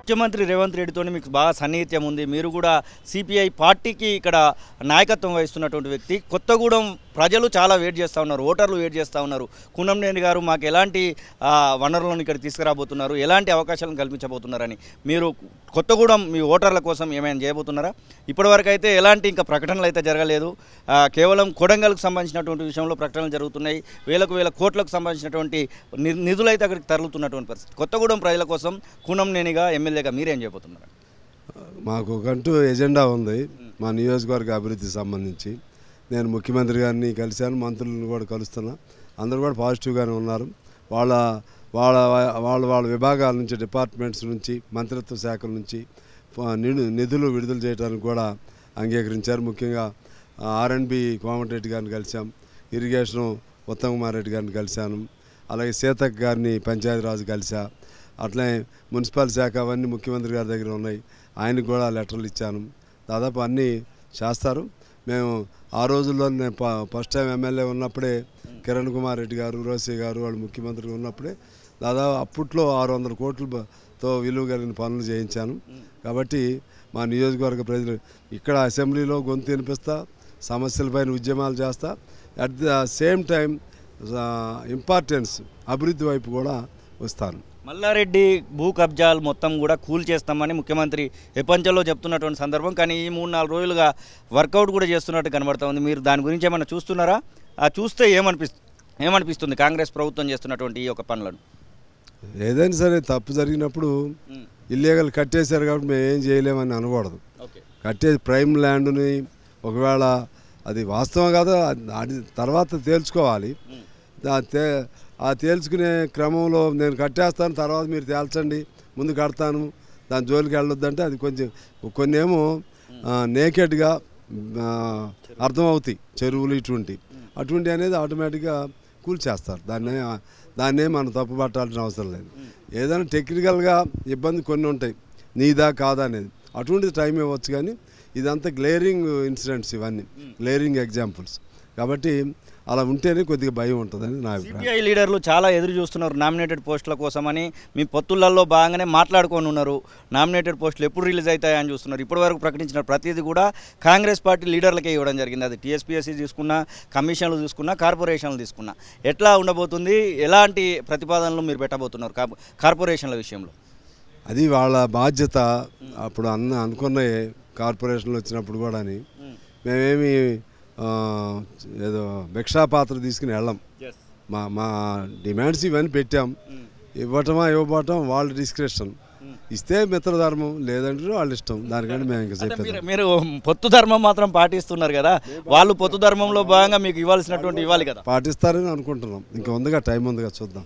ముఖ్యమంత్రి రేవంత్ రెడ్డితోని మీకు బాగా సన్నిహిత్యం ఉంది. మీరు కూడా సిపిఐ పార్టీకి ఇక్కడ నాయకత్వం వహిస్తున్నటువంటి వ్యక్తి. కొత్తగూడెం ప్రజలు చాలా వెయిట్ చేస్తూ ఉన్నారు, ఓటర్లు వెయిట్ చేస్తూ ఉన్నారు. కూనంనేని గారు మాకు ఎలాంటి వనరులను ఇక్కడ తీసుకురాబోతున్నారు, ఎలాంటి అవకాశాలను కల్పించబోతున్నారని. మీరు కొత్తగూడెం మీ ఓటర్ల కోసం ఏమైనా చేయబోతున్నారా? ఇప్పటివరకు అయితే ఎలాంటి ఇంకా ప్రకటనలు అయితే జరగలేదు. కేవలం కొడంగల్కు సంబంధించినటువంటి విషయంలో ప్రకటనలు జరుగుతున్నాయి. వేల కోట్లకు సంబంధించినటువంటి నిధులు అయితే అక్కడికి తరలుతున్నటువంటి పరిస్థితి. కొత్తగూడెం ప్రజల కోసం కూనంనేనిగా ఎమ్మెల్యేగా మీరేం చేయబోతున్నారు? మాకు ఒకటూ ఎజెండా ఉంది మా నియోజకవర్గ అభివృద్ధికి సంబంధించి. నేను ముఖ్యమంత్రి గారిని కలిశాను, మంత్రులను కూడా కలుస్తున్నా. అందరూ కూడా పాజిటివ్గానే ఉన్నారు. వాళ్ళ వాళ్ళ వాళ్ళ వాళ్ళ విభాగాల నుంచి, డిపార్ట్మెంట్స్ నుంచి, మంత్రిత్వ శాఖల నుంచి నిధులు విడుదల చేయడానికి కూడా అంగీకరించారు. ముఖ్యంగా ఆర్ఎండ్బి కోమటిరెడ్డి గారిని కలిసాం, ఇరిగేషను ఉత్తమ్ కుమార్ రెడ్డి గారిని కలిశాను, అలాగే సీతక్ గారిని పంచాయతీరాజు కలిసా. అట్లనే మున్సిపల్ శాఖ అవన్నీ ముఖ్యమంత్రి గారి దగ్గర ఉన్నాయి, ఆయనకు కూడా లెటర్లు ఇచ్చాను. దాదాపు అన్నీ చేస్తారు. మేము ఆ రోజుల్లో నేను ఫస్ట్ టైం ఎమ్మెల్యే ఉన్నప్పుడే కిరణ్ కుమార్ రెడ్డి గారు, రోసే గారు వాళ్ళు ముఖ్యమంత్రిగా ఉన్నప్పుడే దాదాపు అప్పట్లో 600 కోట్లతో విలువ కలిగిన పనులు చేయించాను. కాబట్టి మా నియోజకవర్గ ప్రజలు ఇక్కడ అసెంబ్లీలో గొంతు వినిపిస్తా, సమస్యలపైన ఉద్యమాలు చేస్తా, at the same time importance అభివృద్ధి వైపు కూడా వస్తాను. మల్లారెడ్డి భూ కబ్జాలు మొత్తం కూడా కూల్ చేస్తామని ముఖ్యమంత్రి ఎప్పంచలో చెప్తున్నటువంటి సందర్భం. కానీ ఈ 3-4 రోజులుగా వర్కౌట్ కూడా చేస్తున్నట్టు కనబడతా ఉంది. మీరు దాని గురించి ఏమైనా చూస్తున్నారా? చూస్తే ఏమనిపిస్తుంది కాంగ్రెస్ ప్రభుత్వం చేస్తున్నటువంటి ఈ యొక్క పనులను? ఏదైనా సరే తప్పు జరిగినప్పుడు ఇల్లీగల్ కట్టేశారు కాబట్టి మేము ఏం చేయలేమని అనకూడదు. కట్టేసి ప్రైమ్ ల్యాండ్ని ఒకవేళ అది వాస్తవం కాదు అది తర్వాత తేల్చుకోవాలి. ఆ తేల్చుకునే క్రమంలో నేను కట్టేస్తాను, తర్వాత మీరు తేల్చండి, ముందు కడతాను, దాని జోలికి వెళ్ళొద్దంటే అది కొన్ని ఏమో నేకెడ్గా అర్థమవుతాయి చెరువులు అటువంటి అనేది ఆటోమేటిక్గా కూల్చేస్తారు. దాన్నే మనం తప్పు పట్టాల్సిన అవసరం లేదు. ఏదైనా టెక్నికల్గా ఇబ్బంది కొన్ని ఉంటాయి, నీదా కాదా అనేది, అటువంటిది టైం ఇవ్వచ్చు. కానీ ఇదంతా గ్లేరింగ్ ఇన్సిడెంట్స్, ఇవన్నీ గ్లేరింగ్ ఎగ్జాంపుల్స్. కాబట్టి అలా ఉంటేనే కొద్దిగా భయం ఉంటుందని నా అభిప్రాయం. సిపిఐ లీడర్లు చాలా ఎదురు చూస్తున్నారు నామినేటెడ్ పోస్టుల కోసమని. మీ పొత్తులలో బాగానే మాట్లాడుకొని ఉన్నారు. నామినేటెడ్ పోస్టులు ఎప్పుడు రిలీజ్ అవుతాయని చూస్తున్నారు. ఇప్పటివరకు ప్రకటించిన ప్రతిదీ కూడా కాంగ్రెస్ పార్టీ లీడర్లకే ఇవ్వడం జరిగింది. అది టీఎస్పీఎస్సీ తీసుకున్నా, కమిషన్లు తీసుకున్నా, కార్పొరేషన్లు తీసుకున్నా. ఎట్లా ఉండబోతుంది? ఎలాంటి ప్రతిపాదనలు మీరు పెట్టబోతున్నారు కార్పొరేషన్ల విషయంలో? అది వాళ్ళ బాధ్యత. అప్పుడు అనుకున్న కార్పొరేషన్లు వచ్చినప్పుడు కూడా మేమేమి ఏదో భిక్షాపాత్ర తీసుకుని వెళ్ళాం. మా డిమాండ్స్ ఇవన్నీ పెట్టాం. ఇవ్వటం వాళ్ళ డిస్క్రిప్షన్. ఇస్తే మిత్రధర్మం, లేదంటే వాళ్ళ ఇష్టం. దానికంటే మేము ఇంకా చెప్పారు. మీరు పొత్తు ధర్మం మాత్రం పాటిస్తున్నారు కదా, వాళ్ళు పొత్తు ధర్మంలో భాగంగా మీకు ఇవ్వాల్సినటువంటి ఇవ్వాలి కదా. పాటిస్తారని అనుకుంటున్నాం. ఇంకా ఉందిగా, టైం ఉందిగా, చూద్దాం.